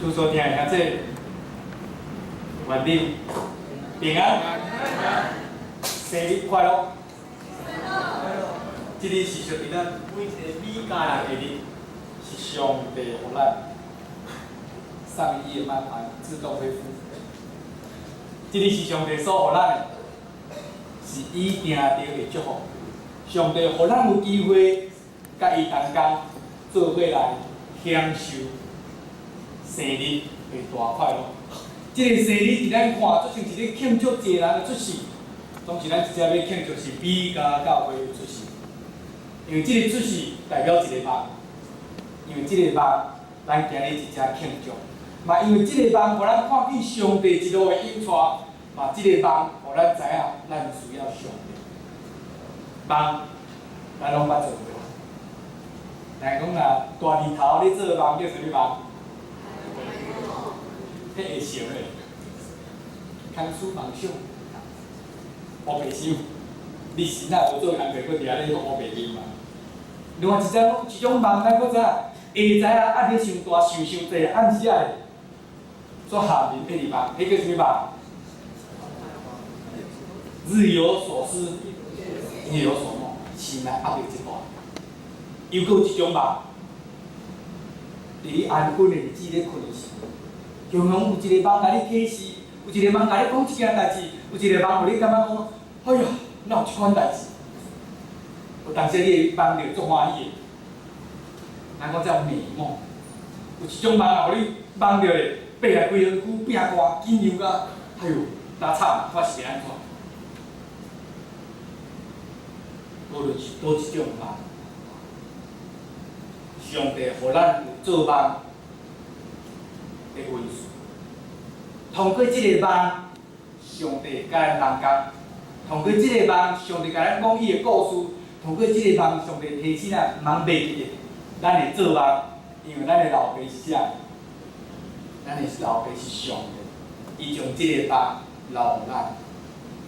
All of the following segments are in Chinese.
拄所听的这愿你平安，生日快乐。这日是属于咱每一个美家人的日，是上帝予咱送伊的慢慢自动恢复。这日是上帝所予咱的，是伊定定的祝福。上帝予咱有机会，甲伊同工，做伙来享受生日的大快乐。这个生日伫咱看，就像是咧庆祝一个人的出世，总是咱直接要庆祝是美加教会的出世。因为这个出世代表一个梦，因为这个梦，咱今日直接庆祝。嘛，因为这个梦，互咱看见上帝一路的引带，嘛，这个梦，互咱知影，咱需要上帝。梦，咱拢捌做过。但讲若大日头咧做梦叫啥物梦？迄会成诶，康书梦想，乌白想，你神啊无做安排，搁伫遐咧讲乌白面嘛？另外一种梦，咱搁知影，会知影啊，你想大想济，暗时啊，做下面迄个梦，迄叫啥物梦？日有所思，夜有所梦，醒来压力一大。又搁有一种梦，伫你安稳的日子咧困的时候，常常有一个梦甲你启示，有一个梦甲你讲一件代志，有一个梦互你感觉讲，哎呀，哪有即款代志？有当时你会梦着足欢喜的，咱讲叫美梦。有一种梦互你梦着咧，爬来规身躯拼汗，紧张甲，哎呦，哪惨，我是安怎？无论是倒一种梦，上帝予咱有做梦的运势。通过这个梦，上帝甲咱同工；通过这个梦，上帝甲咱讲伊的故事；通过这个梦，上帝提醒咱，毋通袂记得咱的做梦，因为咱的老爸是啥？咱的老爸是上帝，伊将这个梦留咱，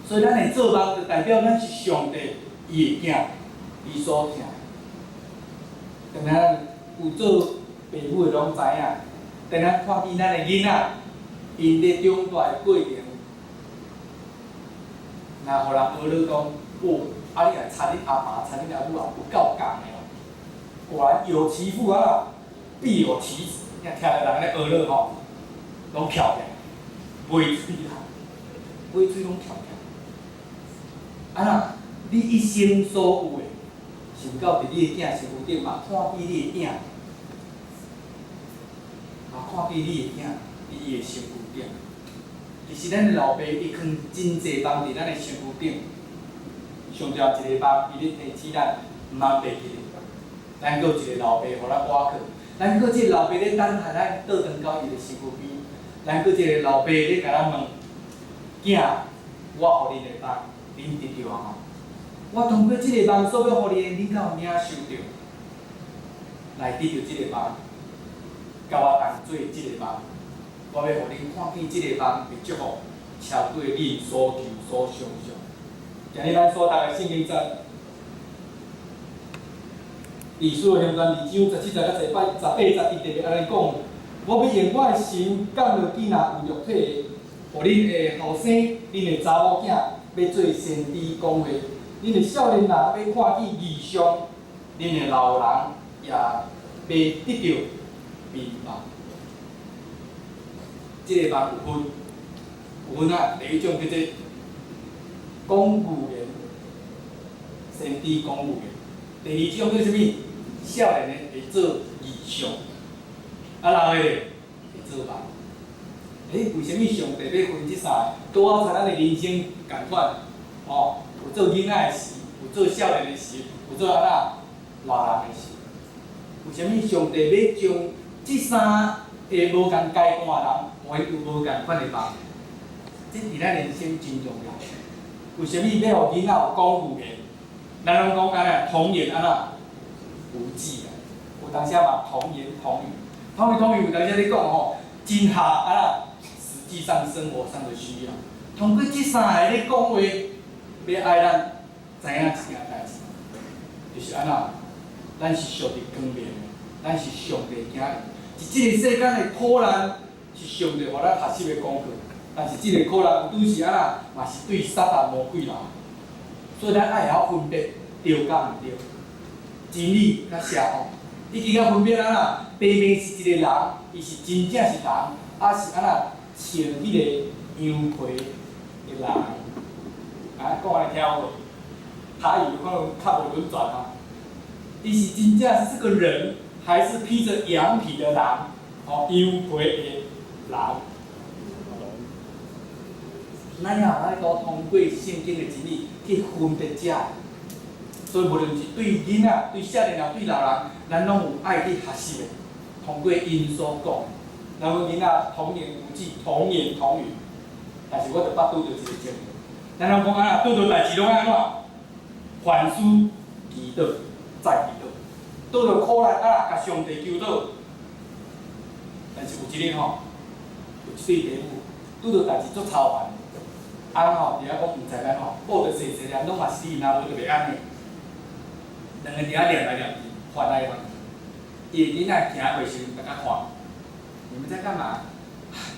所以咱的做梦就代表咱是上帝伊的囝，伊所疼。当然有做父母的拢知影，当然看见咱的囡仔。因咧长大的过程，若互人学了讲，哦，啊你来插你阿爸、插你阿母啊，有够共的哦。果然有其父啊，必有其子。你听着人咧学了吼，拢翘起来，尾喙啦，尾喙拢翘起来。啊那，你一生所有的，想到伫你的囝身躯顶嘛，看见你的囝，嘛看见你的囝。伫伊的身躯顶，其实咱的老爸伊放真济梦伫咱的身躯顶，上吊一个梦，伊咧提醒咱，毋通袂记咧。咱搁有一个老爸，互咱挖去；咱搁一个老爸咧等待咱倒转到伊的身躯边；咱搁一个老爸咧甲咱问：囝，我互你个梦，恁得着啊？我通过即个梦所要互你的，你敢有领受着？来得着即个梦，甲我同做即个梦。我要互恁看见即个梦的祝福，超过你所求所想象。今日咱所读的圣经节，历史的乡传2章17、18、12特别安尼讲：我要用我的神降落汝若有肉体的，互恁的后生、恁的查某囝要做先知讲话，恁的少年人要看见异象，恁的老人也要得着明白。这个梦有分啊，第一种叫做讲预言，先知讲预言；第二种叫什么？少年的会做异象，啊老的会做梦。为什么上帝要分这三个？拄好像咱的人生共款，哦，有做囡仔的时，有做少年的时，有做老人的时。为什么上帝要将这三个无共阶段的人？我有无共款的梦，这伫咱人生真重要。为什么要互囡仔有讲预言？咱拢讲安尼童言安那无忌啊，有当时嘛童言童语，童言童语有当时咧讲吼，真合安那实际上生活上的需要。通过这三个咧讲话，要爱咱知影一件代志，就是安那，咱是属于光明的，咱是上帝囝儿。是即个世间的苦难。是上帝互咱学习的功课。但是即个可能有拄是啊嘛是对撒旦魔鬼啦。所以咱爱会晓分辨对甲毋对，真理甲邪恶。你只要分辨明明是一个人，伊是真正是人，还是穿迄个羊皮的人。讲来听有无？台语可能较无轮转啊。伊是真正是个人，还是披着羊皮的人？羊皮的人。咱要通过圣经的真理去分别遮。所以无论是对囡仔、对少年人、对老人，咱拢有爱去学习的。通过因所讲，咱讲囡仔童言无忌、童言童语，但是我就捌拄着一个情形，咱拢讲拄着代志拢安怎？凡事祈祷再祈祷，拄着苦难甲上帝求祷。但是有一日有一对父母拄着代志足操烦。翁伫遐讲毋知咱某着细细念，拢嘛是你若无就袂安尼。两个伫遐念来念去，烦来烦去。伊个囡仔行过时，大家看，你们在干嘛？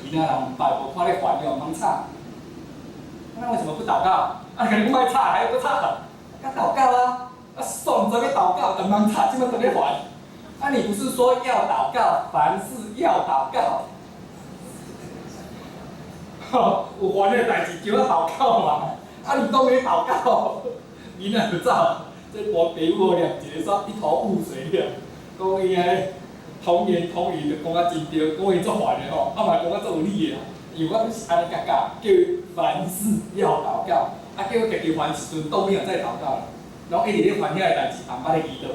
囡仔人拜无看咧烦了，忙吵。那为什么不祷告？你讲莫吵，还要搁吵？甲祷告啊！爽着要祷告，就忙吵，即摆在咧烦。你不是说要祷告，凡事要祷告？有烦的代志就要祷告嘛，你都没祷告，囡仔就走。这无爸母念一个煞一头雾水了，讲伊个童言童语就讲啊真对，讲伊足烦的吼，嘛讲啊足有理的啦。因为我就是安尼教教，叫伊凡事要祷告，叫伊家己烦时阵倒面再祷告啦，然后一直咧烦遐个代志，暗捌咧祈祷。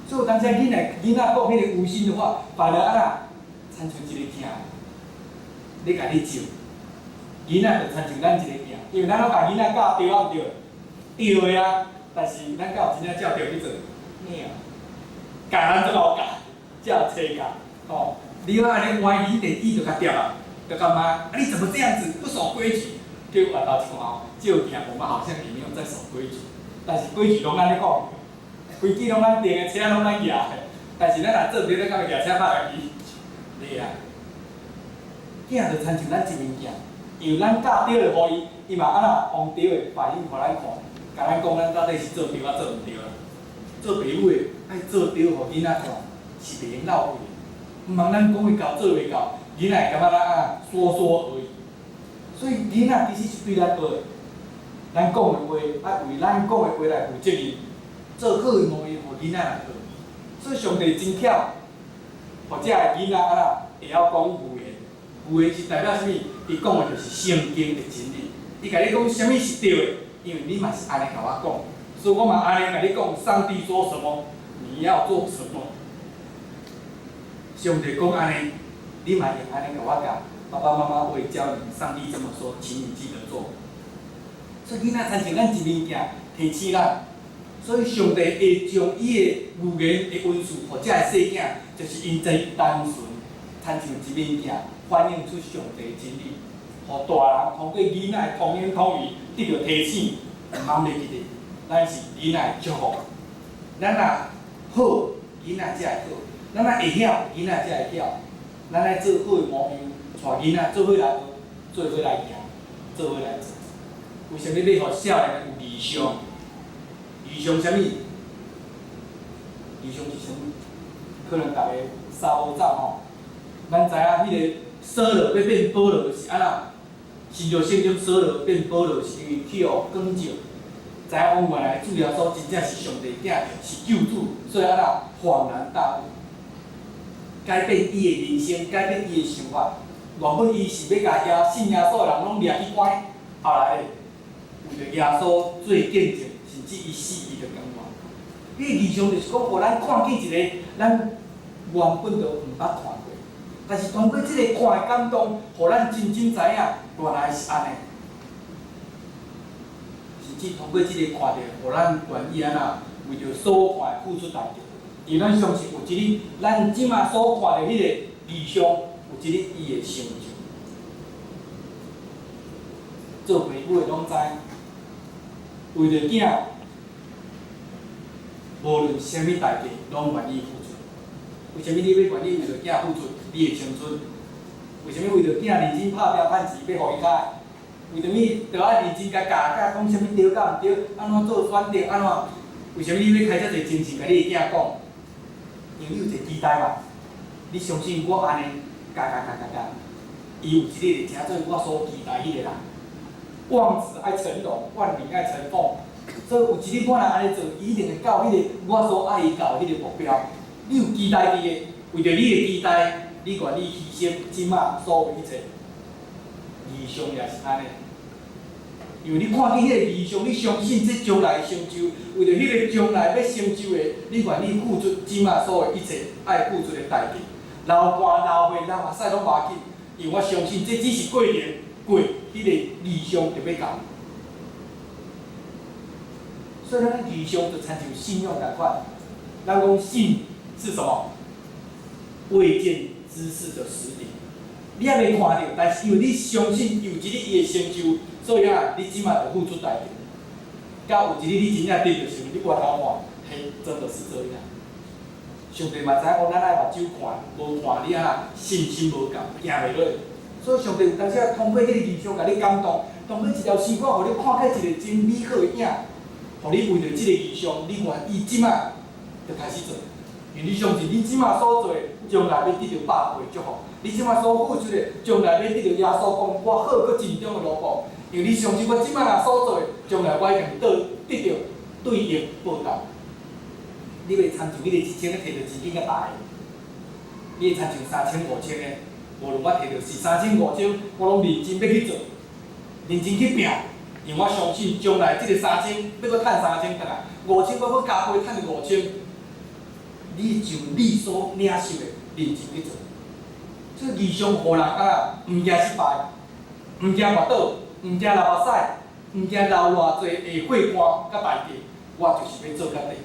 所以有当时囡仔讲迄个无心的话，反而亲像一个囝。咧甲你照，囡仔就亲像咱一个囝，因为咱拢甲囡仔教对啊毋对？对的啊，但是咱教真正照着去做，咩啊？教咱怎么教？照册教，你要安尼歪理电意就甲掉啊，就干嘛？你怎么这样子不守规矩？叫我头一看这个囝我们好像也没有在守规矩，但是规矩拢咱咧讲，规矩拢咱定的，车拢咱骑的，但是咱若做对，咱敢会骑车拍家己？对啊。囝就亲像咱一面镜，因为咱教对了，互伊嘛往对的反映互咱看，甲咱讲咱到底是做对啊做毋对啊。做爸母的爱做对，互囡仔看，是袂用闹气的。毋通咱讲会到做袂到，囡仔会感觉咱说说而已。所以囡仔其实是对咱好的，咱讲的话爱为咱讲的话来负责任，做好的模样，互囡仔来好。所以上帝真巧，互遮个囡仔会晓讲语言。有诶是代表啥物？伊讲诶就是圣经的真理。伊甲你讲啥物是对的，因为你嘛是安尼甲我讲，所以我嘛安尼甲你讲，上帝说什么，你要做什么。上帝讲安尼，你嘛用安尼甲我教。爸爸妈妈会教你，上帝这么说，请你记得做。所以囡仔亲像咱一面镜，提醒咱。所以上帝会将伊诶语言的温数，互遮个细囝，就是因真单纯，亲像一面镜。反映出上帝的真理，互大人通过囡仔的童言童语得到提醒，毋通袂记得，咱是囡仔的祝福。咱若好，囡仔才会好；咱若会晓，囡仔才会晓。咱来做好的模样，带囡仔做伙来学，做伙来行，做伙来做。为什么要互少年有理想？理想啥物？理想是啥物？可能逐个沙某仔咱知影迄个。烧了要变保罗是安怎？新约圣经烧了变保罗是因为去互光照，知影讲原来主耶稣真正是上帝囝，是救主，所以安怎恍然大悟，改变伊的人生，改变伊的想法。原本伊是要甲信耶稣的人拢掠去关，后来为着耶稣做见证，甚至伊死伊就甘愿。迄个理想就是讲，互咱看见一个咱原本就毋捌看过。但是通过即个看的感动，互咱真正知影原来是安尼。甚至通过即个看着，互咱愿意为着所看付出代价。因为咱相信有一日，咱即马所看的迄个理想，有一日伊会成就。做父母的拢知，为着囝，无论啥物代价，拢愿意付出。为虾米你要愿意为着囝付出？你的青春，为什么为着囝认真拍拼趁钱要互伊较爱？为着物着爱认真甲教讲啥物对甲毋对，安怎做选择安怎？为什么你要开遮侪精神甲你的囝讲？因为你有一个期待嘛，你相信我安尼教，伊有一日会成做我所期待迄个人。望子爱成龙，望女爱成凤。所以有一日我若安尼做，伊一定会到迄个我所爱伊到迄个目标。你有期待伫个，为着你的期待，你愿意牺牲即马所有一切。理想也是安尼，因为你看见迄个理想，你相信这将来的成就，为着迄个将来要成就的，你愿意付出即马所有一切爱付出的代价。流汗、流血、流目屎拢无要紧，因为我相信这只是过程，过迄个理想就要到。所以咱理想就亲像信用同款，咱讲信是什么？未见之事的实底。你还未看到，但是因为你相信有一日伊会成就，所以啊，你即马就付出代价。到有一日你真正得到时，你回头看，嘿，真的是这样。上帝嘛知影讲，咱爱目睭看，无看你啊，信心无够，行袂落。所以上帝有当时啊，通过迄个理想，甲你感动，通过一条星光，互你看见一个真美好的影，互你为着即个理想，你愿意即马就开始做。因为你相信，你即马所做的，将来要得到百倍祝福。你即马所付出的，将来要得到耶稣讲我好搁尽忠的罗布。因为你相信，我即马若所做的，将来我一定得到对应报答。你袂参像迄个1000个摕到钱紧甲大个，你会参像3000、5000个，无论我摕到是3000、5000，我拢认真要去做，认真去拼。因为我相信将来即个3000要搁趁3000回来，5000我搁加倍趁着5000。你就你所领受的认真去做，这理想互人啊，毋惊失败，毋惊滑倒，毋惊流目屎，毋惊流偌济的血汗甲代价，我就是要做到底。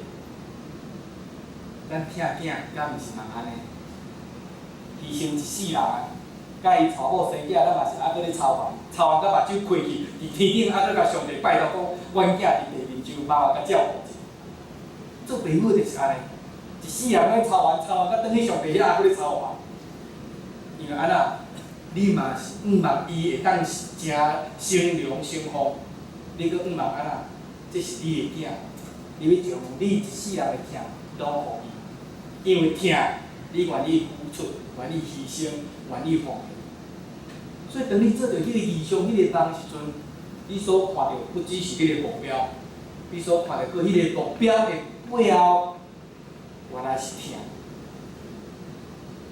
咱疼囝，敢毋是嘛安尼？牺牲一世人，甲伊娶某生囝，咱嘛是还搁咧操烦，操烦甲目睭开去，伫天顶还搁甲上帝拜托讲，阮囝伫地面上妈妈甲照顾者。做爸母就是安尼。一世人咧操完，甲转去上帝遐，还搁咧操完。因为安那，你嘛是望伊会当真生龙生凤，你搁望安那，这是你的囝，你要将你一世人的疼拢互伊，因为疼，你愿意付出，愿意牺牲，愿意奉献。所以当你做着迄个理想、迄个梦时阵，你所看到不只是迄个目标，你所看到搁迄个目标的背后。原来是疼，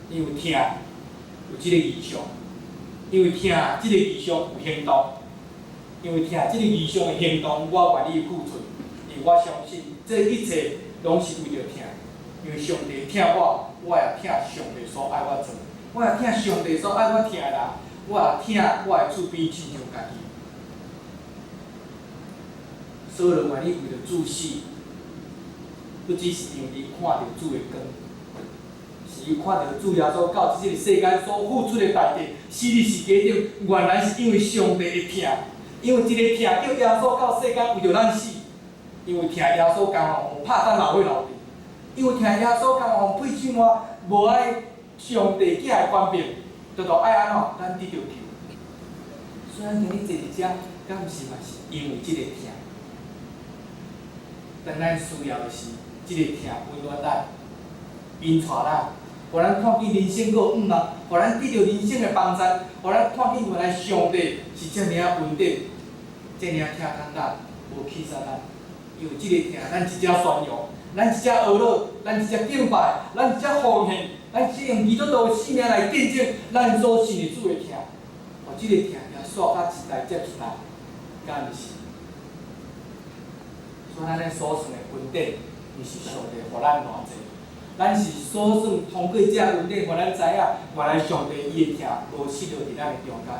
因为疼有即个理想，因为疼即个理想有行动，因为疼即个理想的行动，我愿意付出，因为我相信这一切拢是为着疼，因为上帝疼我，我也疼上帝所爱我做，我也疼上帝所爱我疼的人，我也疼我的厝边亲像家己，所有人愿意为着主死。不只是因为伊看到主的光，是伊看到主耶稣到即个世间所付出的代价，死伫十字架顶，原来是因为上帝的疼，因为一个疼叫耶稣到世间为着咱死，因为疼耶稣甘愿互拍等流血流地，因为疼耶稣甘愿互配手满，无爱上帝囝的官兵，就爱安怎，咱得着救。虽然今日坐伫遮，敢毋是嘛是因为即个疼，但咱需要的是。即个疼温暖咱，引带咱，互咱看见人生个愿望，互咱得到人生的帮助，互咱看见原来上帝是遮尔啊稳定，遮尔啊疼咱，无气杀咱。因为即个疼，咱一只宣扬，咱一只学乐，咱一只敬拜，咱一只奉献，咱一只用基督徒的性命来见证咱所信的主的疼。互即个疼也煞甲一代接一代，敢毋是？所以咱咧所算的恩典。是上帝互咱偌济，咱是所算通过这恩典，互咱知影，原来上帝伊的疼无失落伫咱的中间，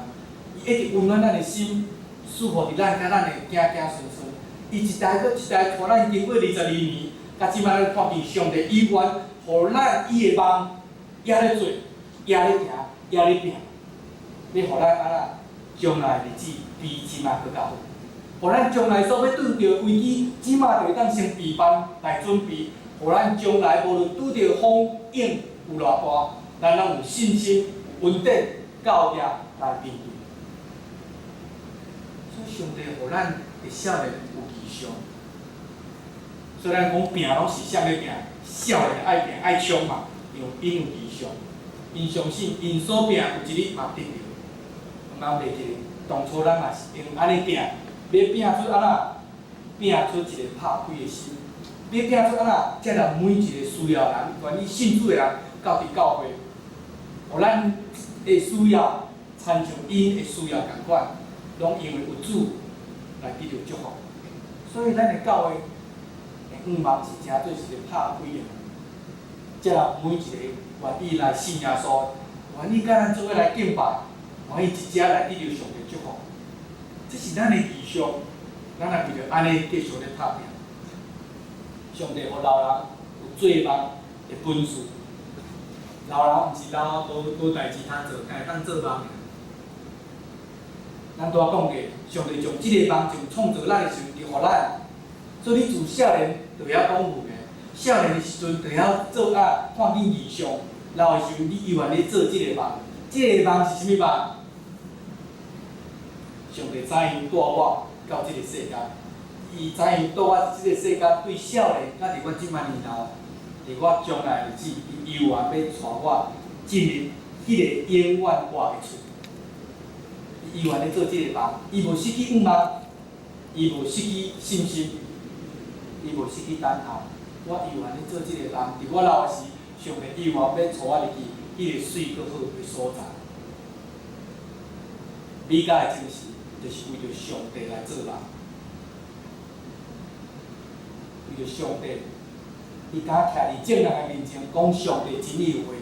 伊一直温暖咱的心，赐福伫咱甲咱的子子孙孙。伊一代搁一代，互咱经过22年，甲即摆咱看见上帝依然互咱伊的梦也咧做，也咧行，也咧拼，要互咱安那将来日子比即摆搁较好。互咱将来所要拄着危机，即马就会当先备办来准备，互咱将来无论拄着风影有偌大，咱拢有信心、有稳定，教业来面对。所以上帝互咱的少年有异象。虽然讲拼拢是啥物拼，少年爱拼爱冲嘛，因有异象，因相信因所拼有一日嘛得着。毋袂记当初咱嘛是用安尼拼，要拼出安那，拼出一个拍开的心，要拼出安那，才让每一个需要人、愿意信主的人到伫教会，互咱的需要参像因的需要共款，拢因为有主来得到祝福。所以咱的教会的愿望是真做是一个拍开的，才让每一个愿意来信耶稣，愿意甲咱做伙来敬拜，愿意一只来得到上帝祝福。这是咱的意向，咱也为着安尼继续咧拍拼。上帝互老人有做梦的本事，老人毋是老无代志通做，敢会当做梦尔。咱拄仔讲过，上帝将即个梦从创造咱的时阵就互咱，所以你自少年就会晓讲父的，少年的时阵就会晓做看见异象，老的时阵你永远咧做即个梦。即个梦是啥物梦？上帝知影带我到即个世界，伊知影带我即个世界对少年，甲伫我即摆年头，伫我将来的日子，伊永远要带我进入迄个永远活的厝。伊永远咧做即个梦，伊无失去愿望，伊无失去信心，伊无失去等候。我永远咧做即个梦，伫我老的时，上帝永远要带我入去迄个水搁好的所在。理解的精神，就是为着上帝来做人，为着上帝，伊敢徛伫众人的面前讲上帝真理的话，